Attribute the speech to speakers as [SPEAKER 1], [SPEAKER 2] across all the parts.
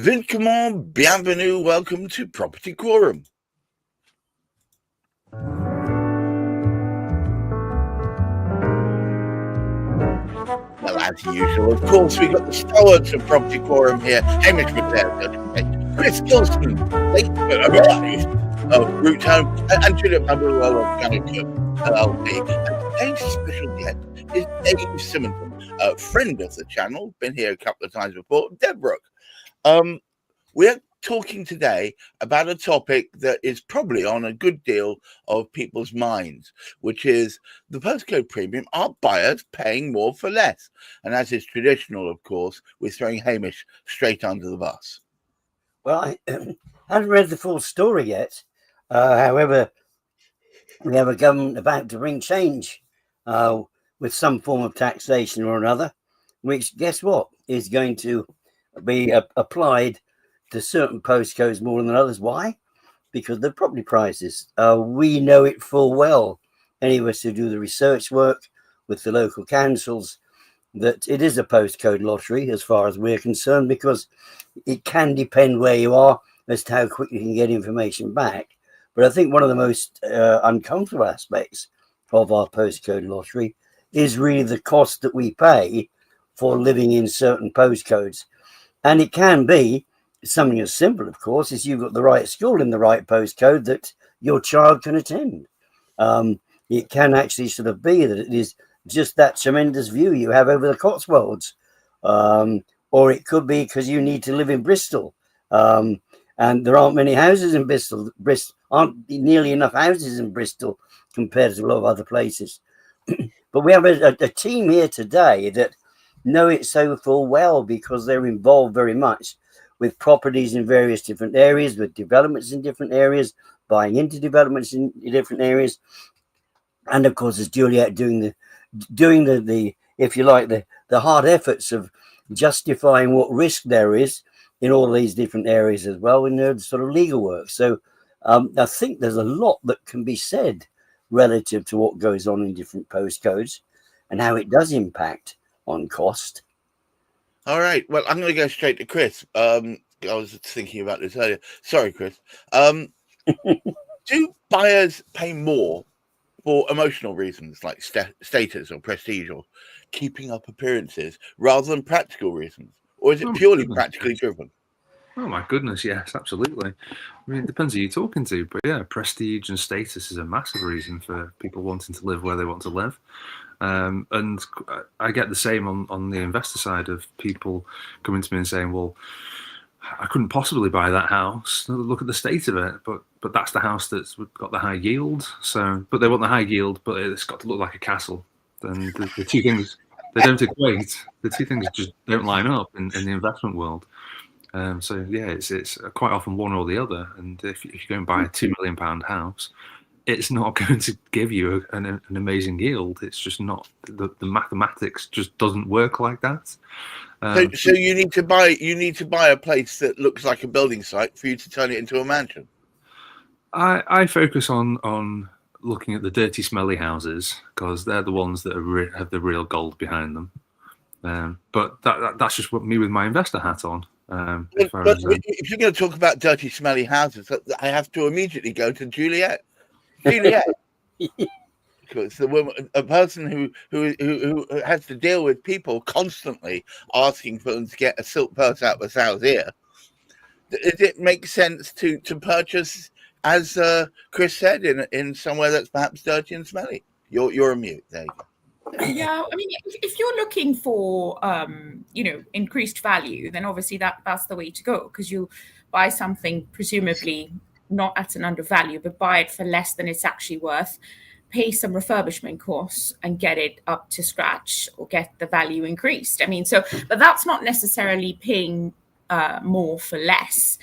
[SPEAKER 1] Comment, bienvenue, welcome to Property Quorum. Well, as usual, of course, we've got the stalwarts of Property Quorum here. Hamish McLeod, Chris Gilson, of Root Home, and Juliet Pablo of Channel LLP. And today's special guest is Dave Simonton, a friend of the channel, been here a couple of times before, Debrook. We're talking today about a topic that is probably on a good deal of people's minds, which is the postcode premium. Are buyers paying more for less? And as is traditional, of course, we're throwing Hamish straight under the bus.
[SPEAKER 2] Well, I haven't read the full story yet. However, we have a government about to bring change with some form of taxation or another, which, guess what, is going to be applied to certain postcodes more than others. Why? Because the property prices. We know it full well, any of us who do the research work with the local councils, that it is a postcode lottery as far as we're concerned, because it can depend where you are as to how quickly you can get information back. But I think one of the most uncomfortable aspects of our postcode lottery is really the cost that we pay for living in certain postcodes. And it can be something as simple, of course, as you've got the right school in the right postcode that your child can attend. It can actually sort of be that it is just that tremendous view you have over the Cotswolds. Or it could be because you need to live in Bristol. And there aren't many houses in Bristol. Aren't nearly enough houses in Bristol compared to a lot of other places. But we have a team here today that know it so full well, because they're involved very much with properties in various different areas, with developments in different areas, buying into developments in different areas. And of course, as Juliet doing the if you like, the hard efforts of justifying what risk there is in all these different areas as well, in the sort of legal work. So I think there's a lot that can be said relative to what goes on in different postcodes and how it does impact on cost.
[SPEAKER 1] All right. Well, I'm going to go straight to Chris. I was thinking about this earlier. Sorry, Chris. Do buyers pay more for emotional reasons like status or prestige or keeping up appearances rather than practical reasons? Or is it purely practically driven?
[SPEAKER 3] Oh my goodness, yes, absolutely. I mean, it depends who you're talking to, but yeah, prestige and status is a massive reason for people wanting to live where they want to live. And I get the same on the investor side of people coming to me and saying, well, I couldn't possibly buy that house. Look at the state of it, but that's the house that's got the high yield. So, but they want the high yield, but it's got to look like a castle. And the two things, they don't equate. The two things just don't line up in the investment world. So yeah, it's quite often one or the other. And if you go and buy a £2 million house, it's not going to give you an amazing yield. It's just not, the mathematics just doesn't work like that.
[SPEAKER 1] So you need to buy a place that looks like a building site for you to turn it into a mansion.
[SPEAKER 3] I focus on looking at the dirty, smelly houses, because they're the ones that have the real gold behind them. But that's just me with my investor hat on.
[SPEAKER 1] If you're going to talk about dirty, smelly houses, I have to immediately go to Juliet. Because the woman, a person who has to deal with people constantly asking for them to get a silk purse out of a sow's ear, does it make sense to purchase, as Chris said, in somewhere that's perhaps dirty and smelly? You're a mute. There you go.
[SPEAKER 4] Yeah, I mean, if you're looking for increased value, then obviously that's the way to go, because you buy something presumably not at an undervalue, but buy it for less than it's actually worth, pay some refurbishment costs and get it up to scratch or get the value increased. I mean, but that's not necessarily paying more for less.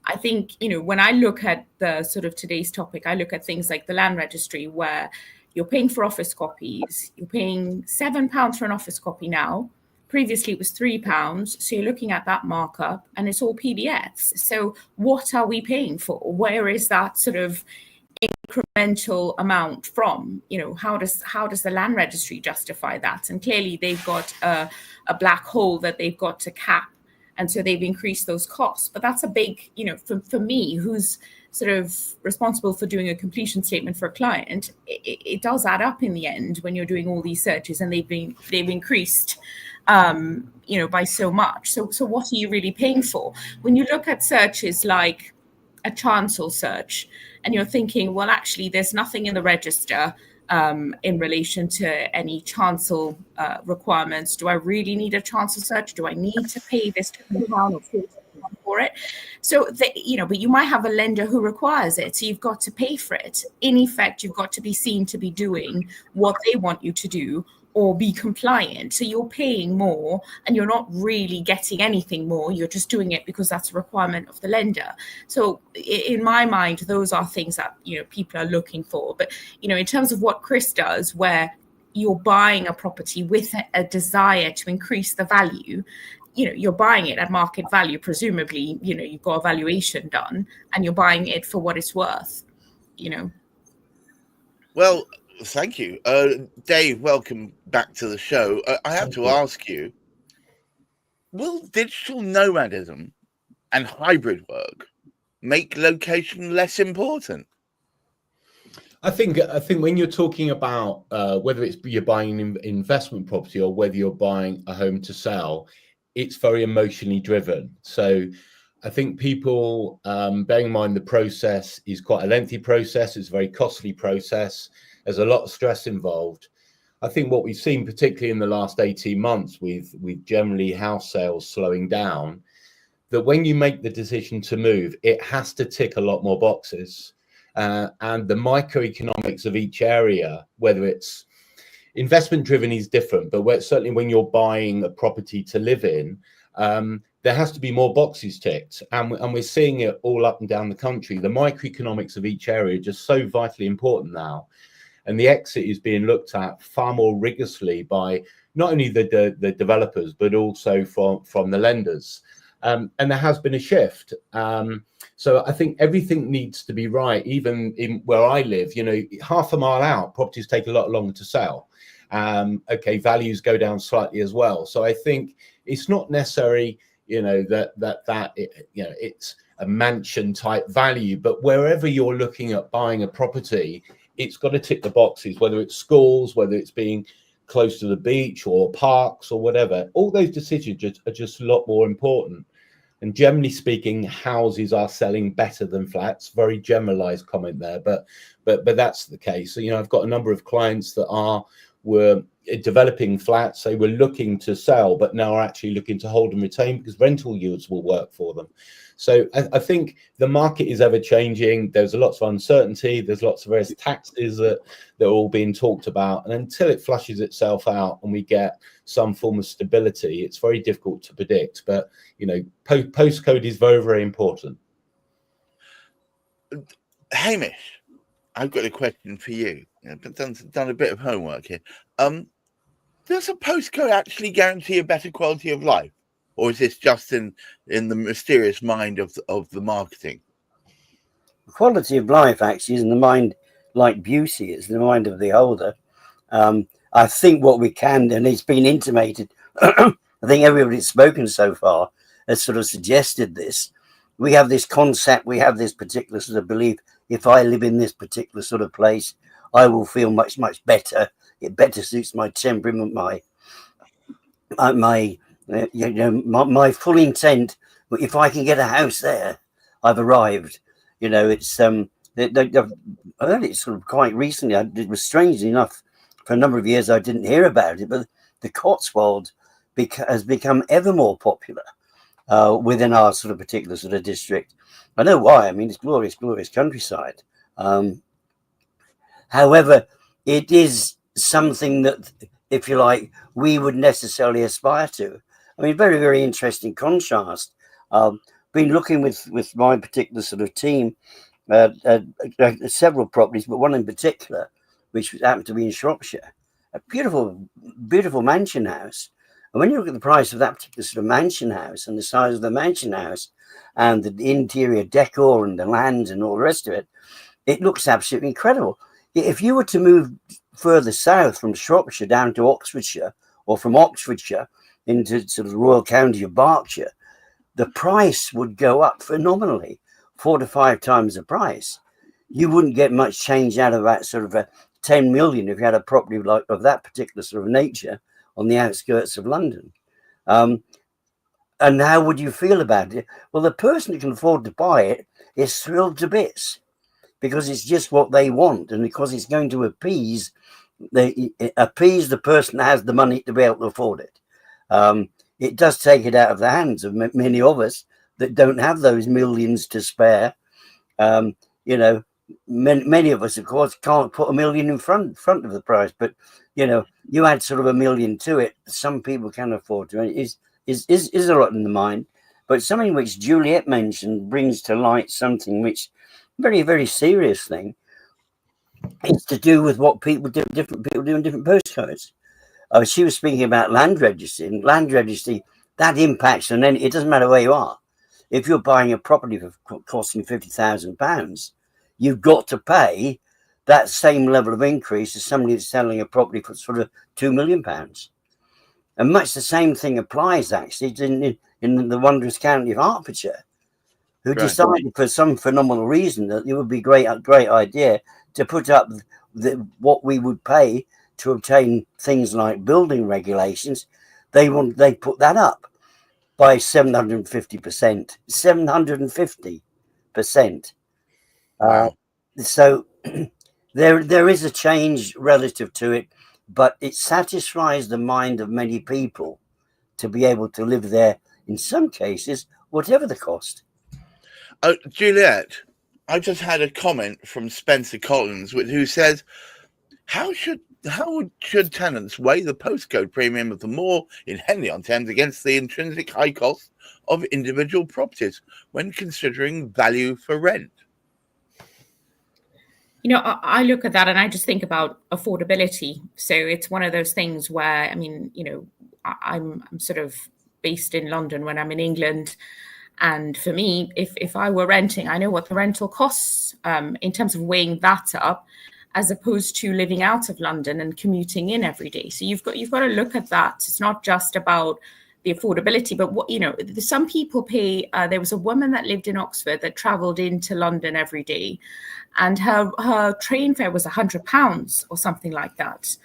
[SPEAKER 4] I think, when I look at the sort of today's topic, I look at things like the land registry, where you're paying for office copies. You're paying £7 for an office copy now. Previously, it was £3. So you're looking at that markup, and it's all PDFs. So what are we paying for? Where is that sort of incremental amount from? How does the land registry justify that? And clearly, they've got a black hole that they've got to cap and so they've increased those costs. But that's a big, for me, who's sort of responsible for doing a completion statement for a client, it does add up in the end when you're doing all these searches, and they've increased by so much. So what are you really paying for? When you look at searches like a chancel search, and you're thinking, well, actually, there's nothing in the register in relation to any chancel requirements. Do I really need a chancel search? Do I need to pay this £10 or £40 for it? So, but you might have a lender who requires it, so you've got to pay for it. In effect, you've got to be seen to be doing what they want you to do, or be compliant. So you're paying more and you're not really getting anything more. You're just doing it because that's a requirement of the lender. So in my mind, those are things that, people are looking for. But, in terms of what Chris does, where you're buying a property with a desire to increase the value, you're buying it at market value. Presumably, you've got a valuation done and you're buying it for what it's worth,
[SPEAKER 1] Well, thank you. Dave, welcome back to the show. I have to ask you, will digital nomadism and hybrid work make location less important?
[SPEAKER 5] I think when you're talking about whether you're buying an investment property or whether you're buying a home to sell, it's very emotionally driven. So I think people, bearing in mind the process is quite a lengthy process, it's a very costly process, there's a lot of stress involved. I think what we've seen, particularly in the last 18 months, with generally house sales slowing down, that when you make the decision to move, it has to tick a lot more boxes. And the microeconomics of each area, whether it's investment driven is different, but certainly when you're buying a property to live in, there has to be more boxes ticked. And we're seeing it all up and down the country. The microeconomics of each area are just so vitally important now. And the exit is being looked at far more rigorously by not only the developers, but also from the lenders. And there has been a shift. So I think everything needs to be right. Even in where I live, half a mile out, properties take a lot longer to sell. Okay, values go down slightly as well. So I think it's not necessary, it's a mansion type value, but wherever you're looking at buying a property, it's got to tick the boxes, whether it's schools, whether it's being close to the beach or parks or whatever. All those decisions are just a lot more important. And generally speaking, houses are selling better than flats. Very generalized comment there, but that's the case. So, I've got a number of clients that were developing flats. They were looking to sell, but now are actually looking to hold and retain because rental yields will work for them. So I think the market is ever changing. There's lots of uncertainty. There's lots of various taxes that are all being talked about. And until it flushes itself out and we get some form of stability, it's very difficult to predict. But, postcode is very, very important.
[SPEAKER 1] Hamish, I've got a question for you. I've done a bit of homework here. Does a postcode actually guarantee a better quality of life? Or is this just in the mysterious mind of the marketing?
[SPEAKER 2] Quality of life actually is in the mind, like beauty is in the mind of the beholder. I think what we can, and it's been intimated, I think everybody's spoken so far has sort of suggested this. We have this concept, we have this particular sort of belief. If I live in this particular sort of place, I will feel much, much better. It better suits my temperament, my full intent. If I can get a house there, I've arrived. It's I heard it sort of quite recently. It was strangely enough, for a number of years I didn't hear about it, but the Cotswold has become ever more popular within our sort of particular sort of district. I know why. I mean, it's glorious, glorious countryside. However, it is something that, if you like, we would necessarily aspire to. I mean, very, very interesting contrast. Been looking with my particular sort of team at several properties, but one in particular, which happened to be in Shropshire, a beautiful, beautiful mansion house. And when you look at the price of that particular sort of mansion house and the size of the mansion house and the interior decor and the land and all the rest of it, it looks absolutely incredible. If you were to move further south from Shropshire down to Oxfordshire, or from Oxfordshire into sort of the Royal County of Berkshire, the price would go up phenomenally, 4 to 5 times the price. You wouldn't get much change out of that sort of a 10 million if you had a property like of that particular sort of nature on the outskirts of London. And how would you feel about it? Well, the person who can afford to buy it is thrilled to bits because it's just what they want, and because it's going to appease the person that has the money to be able to afford it. It does take it out of the hands of many of us that don't have those millions to spare. You know, many of us, of course, can't put $1 million in front of the price, but you know, you add sort of $1 million to it, some people can afford to. It is a lot in the mind, but something which Juliet mentioned brings to light something which very, very serious thing. It's to do with what different people do in different postcodes. She was speaking about land registry, and land registry, that impacts on any, it doesn't matter where you are. If you're buying a property for costing £50,000, you've got to pay that same level of increase as somebody that's selling a property for sort of £2 million. And much the same thing applies actually in the wondrous county of Hertfordshire, who decided for some phenomenal reason that it would be a great idea to put up what we would pay to obtain things like building regulations. They put that up by 750%. 750%.
[SPEAKER 1] Wow.
[SPEAKER 2] So there is a change relative to it, but it satisfies the mind of many people to be able to live there, in some cases, whatever the cost.
[SPEAKER 1] Juliet, I just had a comment from Spencer Collins, who says, how should tenants weigh the postcode premium of the moor in Henley-on-Thames against the intrinsic high cost of individual properties when considering value for rent?
[SPEAKER 4] You know, I look at that and I just think about affordability. So it's one of those things where, I mean, you know, I'm sort of based in London when I'm in England. And for me, if I were renting, I know what the rental costs in terms of weighing that up, as opposed to living out of London and commuting in every day. So you've got to look at that. It's not just about the affordability, but what, you know, some people pay. There was a woman that lived in Oxford that travelled into London every day, and her train fare was £100 or something like that.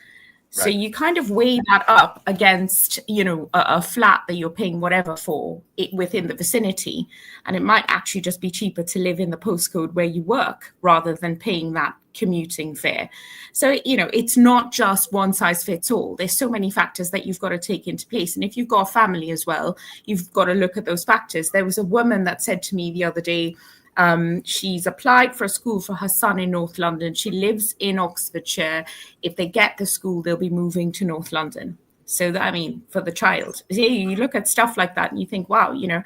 [SPEAKER 4] So you kind of weigh that up against, you know, a flat that you're paying whatever for it within the vicinity. And it might actually just be cheaper to live in the postcode where you work rather than paying that commuting fare. So, you know, it's not just one size fits all. There's so many factors that you've got to take into place. And if you've got a family as well, you've got to look at those factors. There was a woman that said to me the other day, she's applied for a school for her son in North London. She lives in Oxfordshire. If they get the school, they'll be moving to North London. So that, I mean, for the child, you look at stuff like that and you think, wow, you know,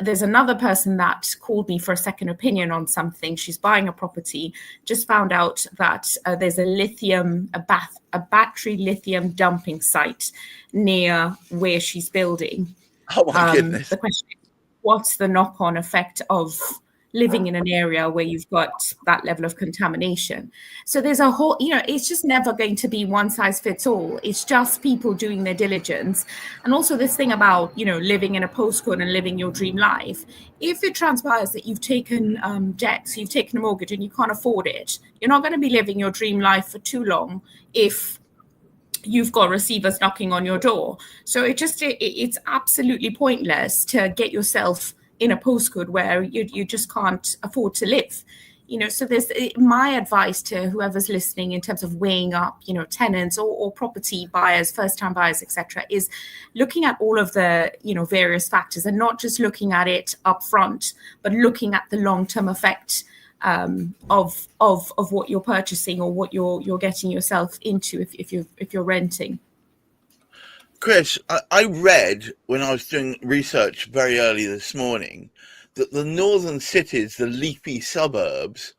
[SPEAKER 4] there's another person that called me for a second opinion on something. She's buying a property, just found out that there's a battery lithium dumping site near where she's building.
[SPEAKER 1] Oh my goodness.
[SPEAKER 4] The question is, what's the knock-on effect of living in an area where you've got that level of contamination? So there's a whole, you know, it's just never going to be one size fits all. It's just people doing their diligence. And also this thing about, you know, living in a postcode and living your dream life. If it transpires that you've taken debt, so you've taken a mortgage and you can't afford it, you're not going to be living your dream life for too long if you've got receivers knocking on your door. So it's absolutely pointless to get yourself in a postcode where you just can't afford to live. You know, so there's my advice to whoever's listening in terms of weighing up, you know, tenants or property buyers, first-time buyers, etc., is looking at all of the, you know, various factors and not just looking at it up front, but looking at the long-term effect of what you're purchasing or what you're getting yourself into if you're renting.
[SPEAKER 1] Chris, I read when I was doing research very early this morning that the northern cities, the leafy suburbs,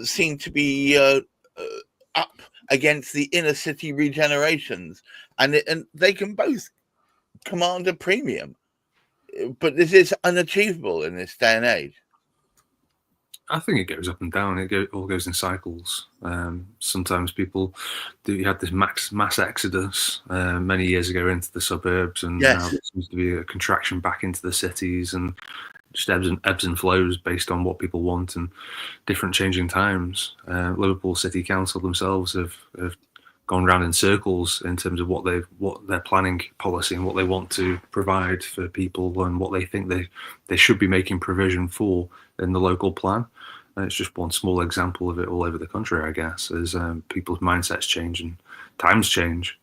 [SPEAKER 1] seem to be up against the inner city regenerations, and they can both command a premium. But this is unachievable in this day and age.
[SPEAKER 3] I think it goes up and down. All goes in cycles. Sometimes people do. You had this mass exodus many years ago into the suburbs, and
[SPEAKER 1] Yes.
[SPEAKER 3] now there seems to be a contraction back into the cities, and just ebbs and flows based on what people want and different changing times. Liverpool City Council themselves have gone round in circles in terms of what their planning policy and what they want to provide for people and what they think they should be making provision for in the local plan. And it's just one small example of it all over the country, I guess, as people's mindsets change and times change.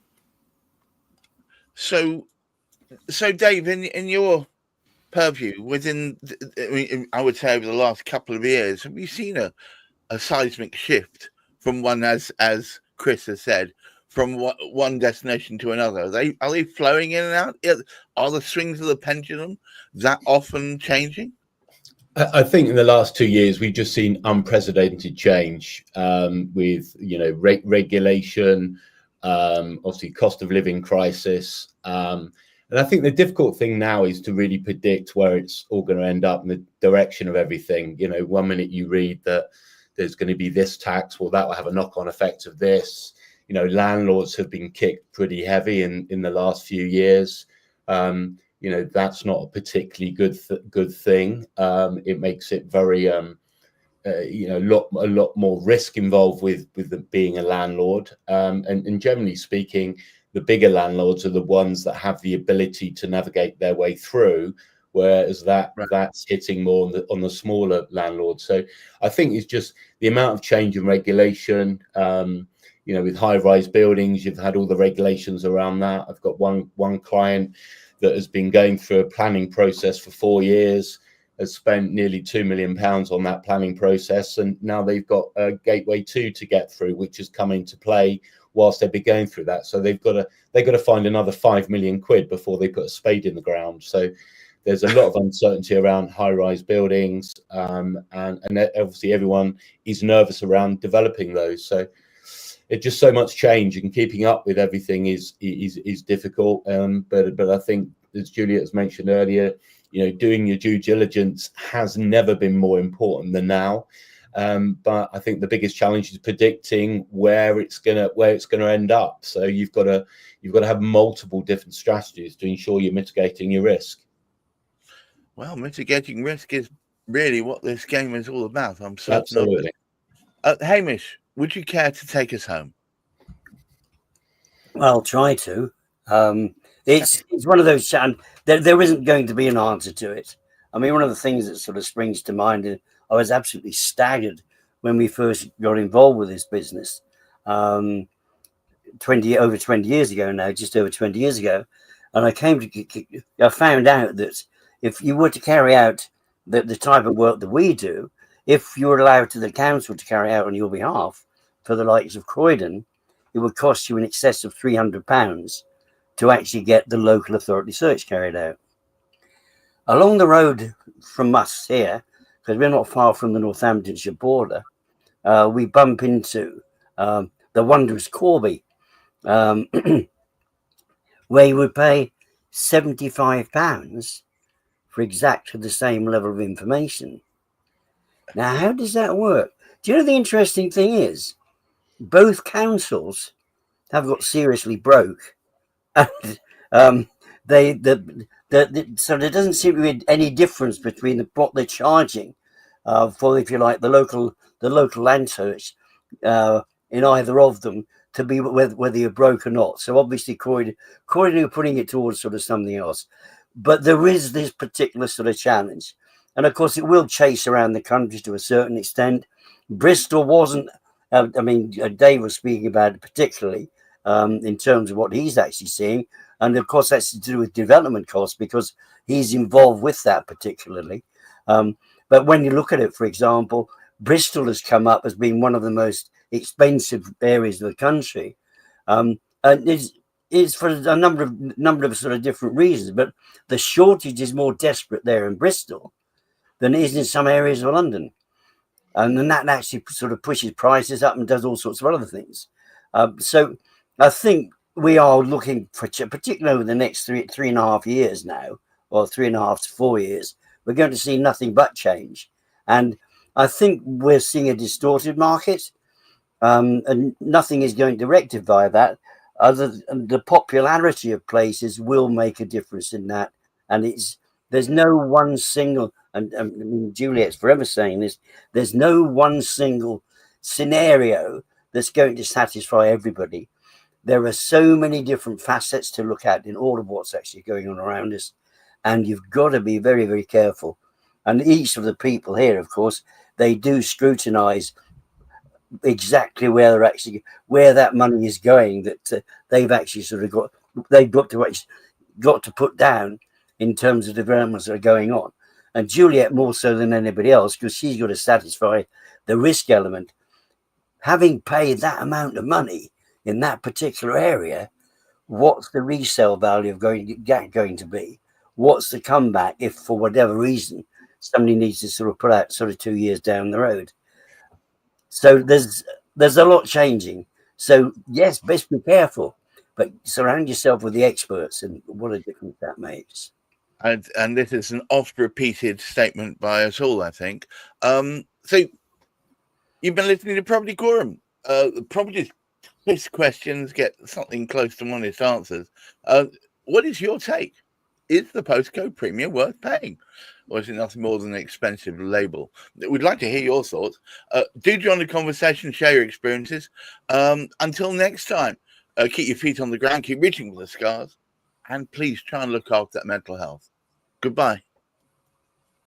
[SPEAKER 1] So Dave, in your purview, I would say over the last couple of years, have you seen a seismic shift from one, as Chris has said, from one destination to another? Are they flowing in and out? Are the swings of the pendulum that often changing?
[SPEAKER 5] I think in the last 2 years we've just seen unprecedented change with regulation, obviously cost of living crisis, and I think the difficult thing now is to really predict where it's all going to end up and the direction of everything. One minute you read that there's going to be this tax, well, that will have a knock-on effect of this. Landlords have been kicked pretty heavy in the last few years. That's not a particularly good thing. It makes it very, a lot more risk involved with being a landlord. And generally speaking, the bigger landlords are the ones that have the ability to navigate their way through, whereas that's hitting more on the smaller landlords. So I think it's just the amount of change in regulation. With high-rise buildings, you've had all the regulations around that. I've got one client that has been going through a planning process for 4 years, has spent nearly £2 million on that planning process, and now they've got a Gateway 2 to get through, which has come into play whilst they've been going through that. So they've got to find another £5 million before they put a spade in the ground. So there's a lot of uncertainty around high-rise buildings, and obviously everyone is nervous around developing those. So it's just so much change, and keeping up with everything is difficult. But I think, as Juliet has mentioned earlier, doing your due diligence has never been more important than now. But I think the biggest challenge is predicting where it's gonna end up. So you've got to have multiple different strategies to ensure you're mitigating your risk.
[SPEAKER 1] Well, mitigating risk is really what this game is all about. I'm certain.
[SPEAKER 5] Absolutely.
[SPEAKER 1] Hamish, would you care to take us home?
[SPEAKER 2] Well, I'll try to. It's one of those. There isn't going to be an answer to it. I mean, one of the things that sort of springs to mind, and I was absolutely staggered when we first got involved with this business, over 20 years ago now, just over 20 years ago, and I found out that if you were to carry out the type of work that we do, if you were allowed to the council to carry out on your behalf for the likes of Croydon, it would cost you in excess of £300 to actually get the local authority search carried out. Along the road from us here, because we're not far from the Northamptonshire border, we bump into the wondrous Corby, where you would pay £75 for exactly the same level of information. Now, how does that work? Do you know the interesting thing is, both councils have got seriously broke, and so there doesn't seem to be any difference between what they're charging for, if you like, the local land search in either of them, to be whether you're broke or not. So obviously Croydon are putting it towards sort of something else, but there is this particular sort of challenge, and of course it will chase around the country to a certain extent. Bristol wasn't. Dave was speaking about it particularly in terms of what he's actually seeing. And of course, that's to do with development costs, because he's involved with that particularly. But when you look at it, for example, Bristol has come up as being one of the most expensive areas of the country. And it's for a number of sort of different reasons. But the shortage is more desperate there in Bristol than it is in some areas of London. And then that actually sort of pushes prices up and does all sorts of other things. So I think we are looking for, particularly over the next 3.5 years now, or 3.5 to 4 years, we're going to see nothing but change. And I think we're seeing a distorted market, and nothing is going to rectify that. Other than the popularity of places will make a difference in that, and there's no one single. And I mean, Juliet's forever saying this. There's no one single scenario that's going to satisfy everybody. There are so many different facets to look at in all of what's actually going on around us, and you've got to be very, very careful. And each of the people here, of course, they do scrutinize exactly where that money is going, that they've actually sort of got to put down in terms of developments that are going on. And Juliet more so than anybody else, because she's got to satisfy the risk element. Having paid that amount of money in that particular area, what's the resale value of going to be? What's the comeback if, for whatever reason, somebody needs to sort of put out sort of 2 years down the road? So there's a lot changing. So yes, best be careful, but surround yourself with the experts, and what a difference that makes.
[SPEAKER 1] And this is an oft-repeated statement by us all, I think. So you've been listening to Property Quorum. Property quiz questions get something close to honest answers. What is your take? Is the postcode premium worth paying? Or is it nothing more than an expensive label? We'd like to hear your thoughts. Do join the conversation, share your experiences. Until next time, keep your feet on the ground, keep reaching for the scars, and please try and look after that mental health. Goodbye.